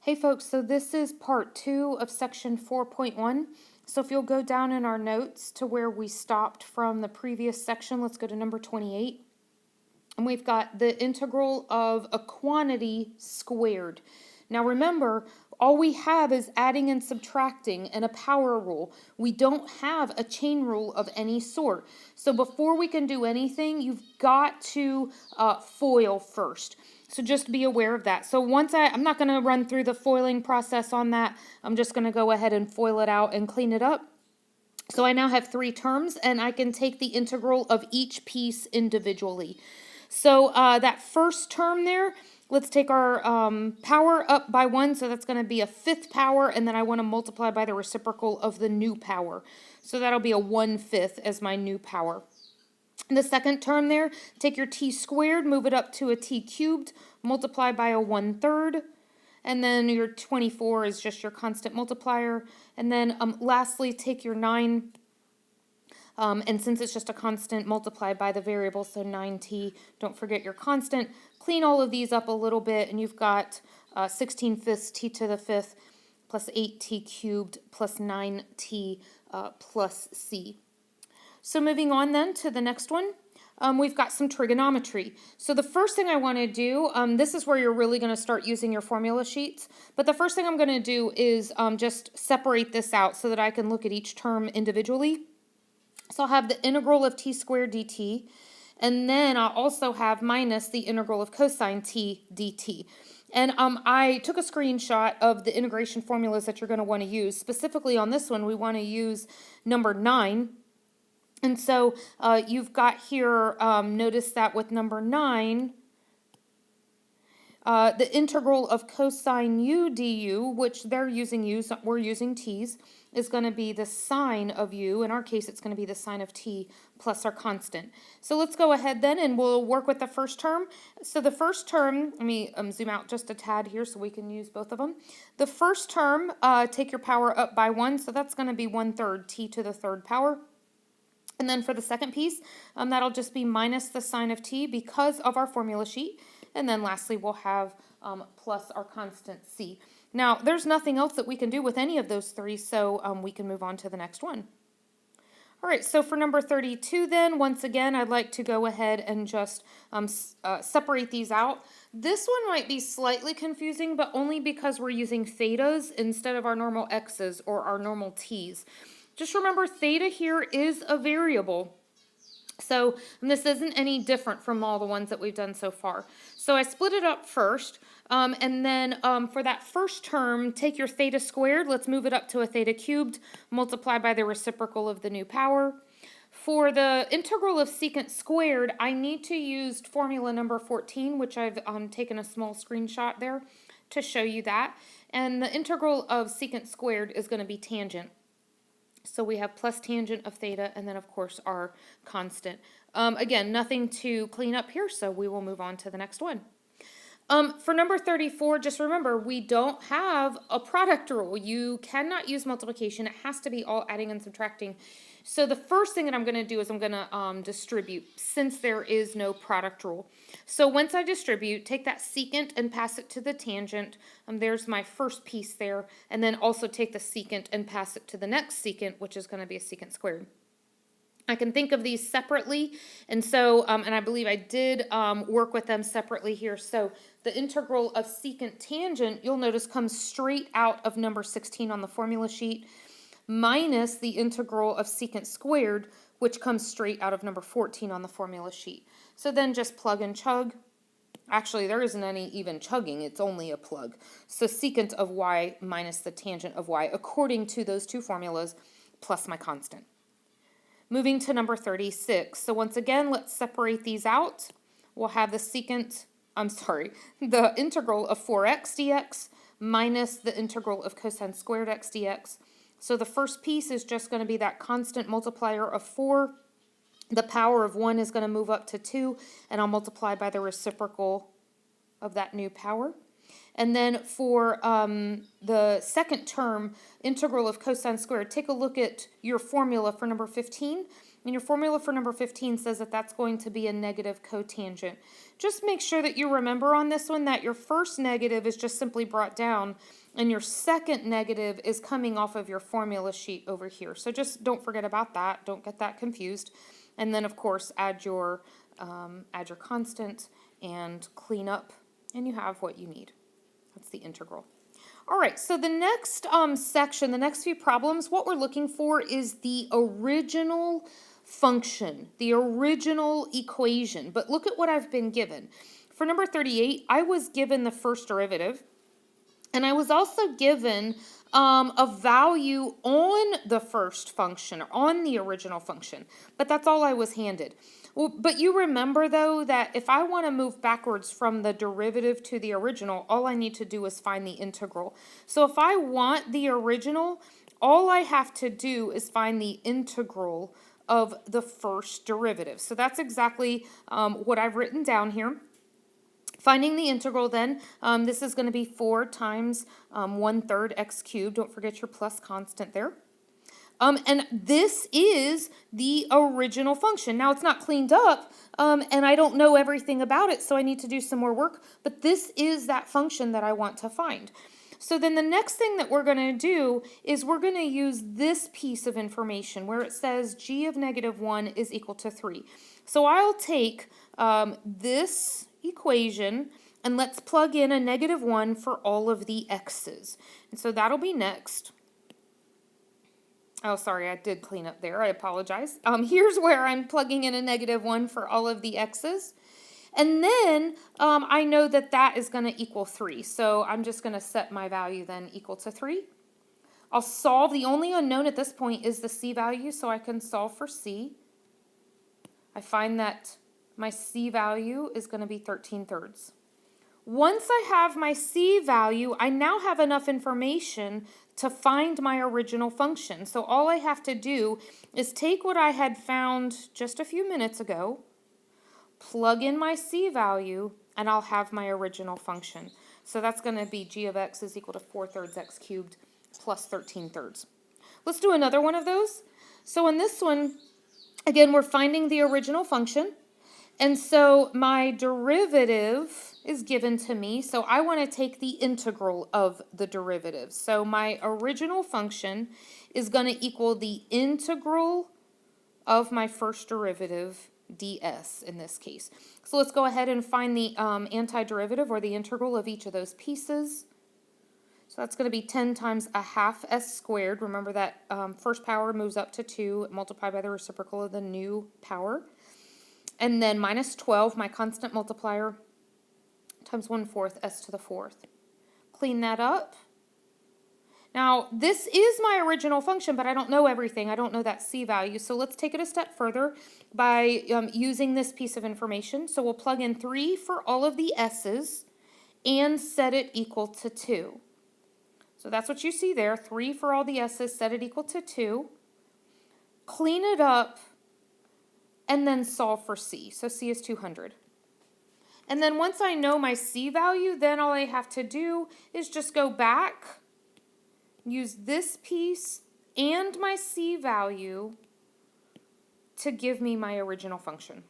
Hey folks, so this is part 2 of section 4.1. So if you'll go down in our notes to where we stopped from the previous section, let's go to number 28. And we've got the integral of a quantity squared. Now remember, all we have is adding and subtracting and a power rule. We don't have a chain rule of any sort. So before we can do anything, you've got to FOIL first. So just be aware of that. So I'm not going to run through the foiling process on that. I'm just going to go ahead and FOIL it out and clean it up. So I now have 3 terms, and I can take the integral of each piece individually. So that first term there, let's take our power up by 1, so that's going to be a 5th power, and then I want to multiply by the reciprocal of the new power. So that'll be a 1/5 as my new power. The second term there, take your t squared, move it up to a t cubed, multiply by a 1/3. And then your 24 is just your constant multiplier. And then lastly, take your 9, and since it's just a constant, multiply by the variable, so 9t. Don't forget your constant. Clean all of these up a little bit, and you've got 16/5 t to the 5th plus 8t cubed plus 9t plus c. So moving on then to the next one. We've got some trigonometry. So the first thing I want to do, this is where you're really going to start using your formula sheets. But the first thing I'm going to do is just separate this out so that I can look at each term individually. So I'll have the integral of t squared dt. And then I'll also have minus the integral of cosine t dt. And I took a screenshot of the integration formulas that you're going to want to use. Specifically on this one, we want to use number 9. And so you've got here, notice that with number 9, the integral of cosine u du, which they're using u's, we're using t's, is going to be the sine of u. In our case, it's going to be the sine of t plus our constant. So let's go ahead then and we'll work with the first term. So the first term, let me zoom out just a tad here so we can use both of them. The first term, take your power up by 1, so that's going to be 1/3 t to the 3rd power. And then for the second piece, that'll just be minus the sine of t because of our formula sheet. And then lastly, we'll have plus our constant c. Now, there's nothing else that we can do with any of those 3, so we can move on to the next one. All right, so for number 32 then, once again, I'd like to go ahead and just separate these out. This one might be slightly confusing, but only because we're using thetas instead of our normal x's or our normal t's. Just remember, theta here is a variable. So this isn't any different from all the ones that we've done so far. So I split it up first, and then for that first term, take your theta squared. Let's move it up to a theta cubed, multiply by the reciprocal of the new power. For the integral of secant squared, I need to use formula number 14, which I've taken a small screenshot there to show you that. And the integral of secant squared is going to be tangent. So we have plus tangent of theta, and then of course our constant. Again, nothing to clean up here, so we will move on to the next one. For number 34, just remember, we don't have a product rule. You cannot use multiplication. It has to be all adding and subtracting. So the first thing that I'm going to do is I'm going to distribute, since there is no product rule. So once I distribute, take that secant and pass it to the tangent. There's my first piece there. And then also take the secant and pass it to the next secant, which is going to be a secant squared. I can think of these separately, and so, and I believe I did work with them separately here. So the integral of secant tangent, you'll notice, comes straight out of number 16 on the formula sheet, minus the integral of secant squared, which comes straight out of number 14 on the formula sheet. So then just plug and chug. Actually, there isn't any even chugging, it's only a plug. So secant of y minus the tangent of y, according to those two formulas, plus my constant. Moving to number 36. So once again, let's separate these out. We'll have the integral of 4x dx minus the integral of cosine squared x dx. So the first piece is just going to be that constant multiplier of 4. The power of 1 is going to move up to 2, and I'll multiply by the reciprocal of that new power. And then for the second term, integral of cosine squared, take a look at your formula for number 15. And your formula for number 15 says that that's going to be a negative cotangent. Just make sure that you remember on this one that your first negative is just simply brought down and your second negative is coming off of your formula sheet over here. So just don't forget about that. Don't get that confused. And then, of course, add your constant and clean up, and you have what you need. That's the integral. All right, so the next section, the next few problems, what we're looking for is the original function, the original equation. But look at what I've been given. For number 38, I was given the first derivative, and I was also given a value on the first function, or on the original function. But that's all I was handed. Well, but you remember, though, that if I want to move backwards from the derivative to the original, all I need to do is find the integral. So if I want the original, all I have to do is find the integral of the first derivative. So that's exactly what I've written down here. Finding the integral then, this is going to be 4 times 1/3 x cubed. Don't forget your plus constant there. And this is the original function. Now, it's not cleaned up, and I don't know everything about it, so I need to do some more work. But this is that function that I want to find. So then the next thing that we're going to do is we're going to use this piece of information where it says g of -1 is equal to 3. So I'll take this equation and let's plug in a -1 for all of the x's. And so that'll be next. Oh, sorry, I did clean up there. I apologize. Here's where I'm plugging in a -1 for all of the x's. And then I know that that is going to equal 3. So I'm just going to set my value then equal to 3. I'll solve. The only unknown at this point is the c value, so I can solve for c. I find that my c value is going to be 13/3. Once I have my c value, I now have enough information to find my original function. So all I have to do is take what I had found just a few minutes ago, plug in my c value, and I'll have my original function. So that's going to be g of x is equal to 4/3 x cubed plus 13/3. Let's do another one of those. So in this one, again, we're finding the original function. And so my derivative is given to me, so I want to take the integral of the derivative. So my original function is going to equal the integral of my first derivative, ds in this case. So let's go ahead and find the antiderivative or the integral of each of those pieces. So that's going to be 10 times a half s squared. Remember that first power moves up to 2, multiplied by the reciprocal of the new power. And then minus 12, my constant multiplier, times 1/4 s to the 4th. Clean that up. Now, this is my original function, but I don't know everything. I don't know that c value. So let's take it a step further by using this piece of information. So we'll plug in 3 for all of the s's and set it equal to 2. So that's what you see there, 3 for all the s's, set it equal to 2. Clean it up, and then solve for c. So c is 200. And then once I know my c value, then all I have to do is just go back, use this piece and my c value to give me my original function.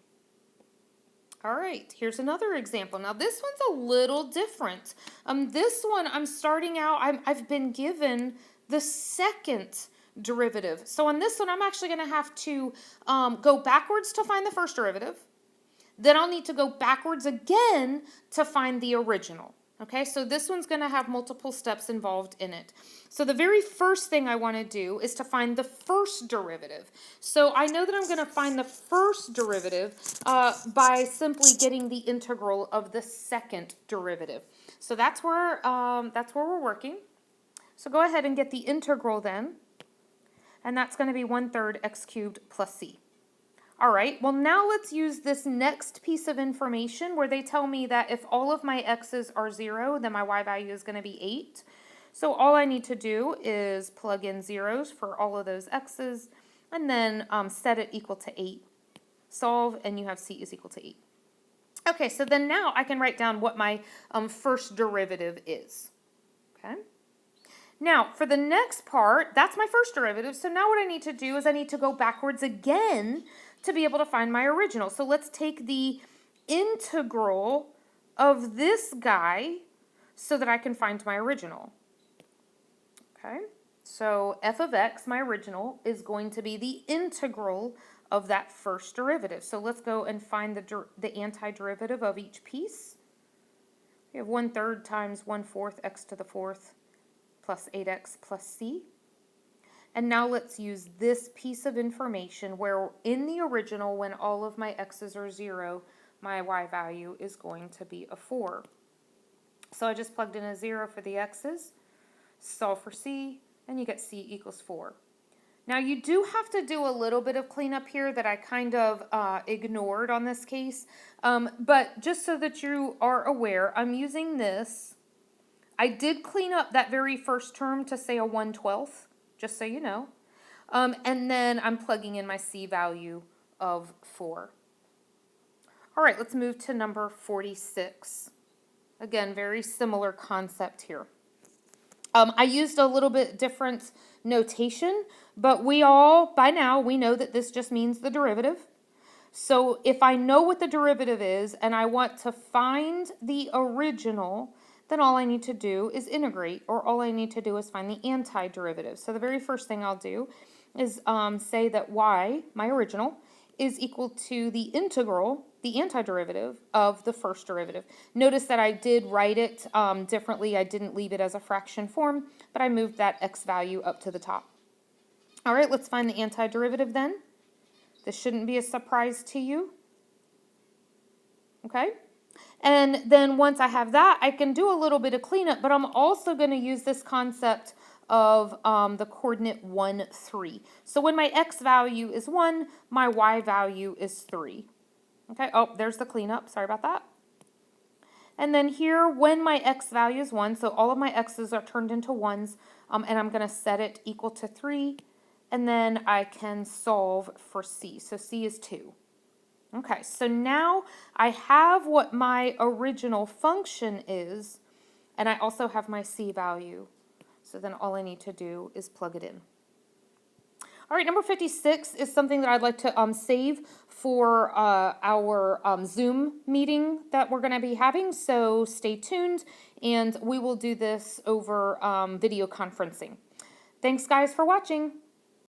All right, here's another example. Now this one's a little different. This one I'm starting out, I've been given the second derivative. So on this one, I'm actually going to have to go backwards to find the first derivative. Then I'll need to go backwards again to find the original. Okay, so this one's going to have multiple steps involved in it. So the very first thing I want to do is to find the first derivative. So I know that I'm going to find the first derivative by simply getting the integral of the second derivative. So that's where we're working. So go ahead and get the integral then. And that's going to be 1/3 x cubed plus c. All right, well now let's use this next piece of information where they tell me that if all of my x's are 0, then my y value is going to be 8. So all I need to do is plug in zeros for all of those x's and then set it equal to 8. Solve, and you have c is equal to 8. Okay, so then now I can write down what my first derivative is. Okay. Now, for the next part, that's my first derivative. So now what I need to do is I need to go backwards again to be able to find my original. So let's take the integral of this guy so that I can find my original. Okay, so f of x, my original, is going to be the integral of that first derivative. So let's go and find the antiderivative of each piece. We have 1/3 times 1/4 x to the 4th plus 8x plus c. And now let's use this piece of information where in the original, when all of my x's are 0, my y value is going to be a 4. So I just plugged in a 0 for the x's, solve for c, and you get c equals 4. Now you do have to do a little bit of cleanup here that I kind of ignored on this case, but just so that you are aware, I'm using this. I did clean up that very first term to say a 1/12, just so you know. And then I'm plugging in my c value of 4. All right, let's move to number 46. Again, very similar concept here. I used a little bit different notation, but by now, we know that this just means the derivative. So if I know what the derivative is and I want to find the original, then all I need to do is integrate, or all I need to do is find the antiderivative. So the very first thing I'll do is say that y, my original, is equal to the integral, the antiderivative of the first derivative. Notice that I did write it differently. I didn't leave it as a fraction form, but I moved that x value up to the top. All right, let's find the antiderivative then. This shouldn't be a surprise to you. Okay? And then once I have that, I can do a little bit of cleanup, but I'm also going to use this concept of the coordinate 1, 3. So when my x value is 1, my y value is 3. Okay, oh, there's the cleanup. Sorry about that. And then here, when my x value is 1, so all of my x's are turned into 1s, and I'm going to set it equal to 3, and then I can solve for c. So c is 2. Okay, so now I have what my original function is, and I also have my c value. So then all I need to do is plug it in. All right, number 56 is something that I'd like to save for our Zoom meeting that we're going to be having, so stay tuned, and we will do this over video conferencing. Thanks, guys, for watching.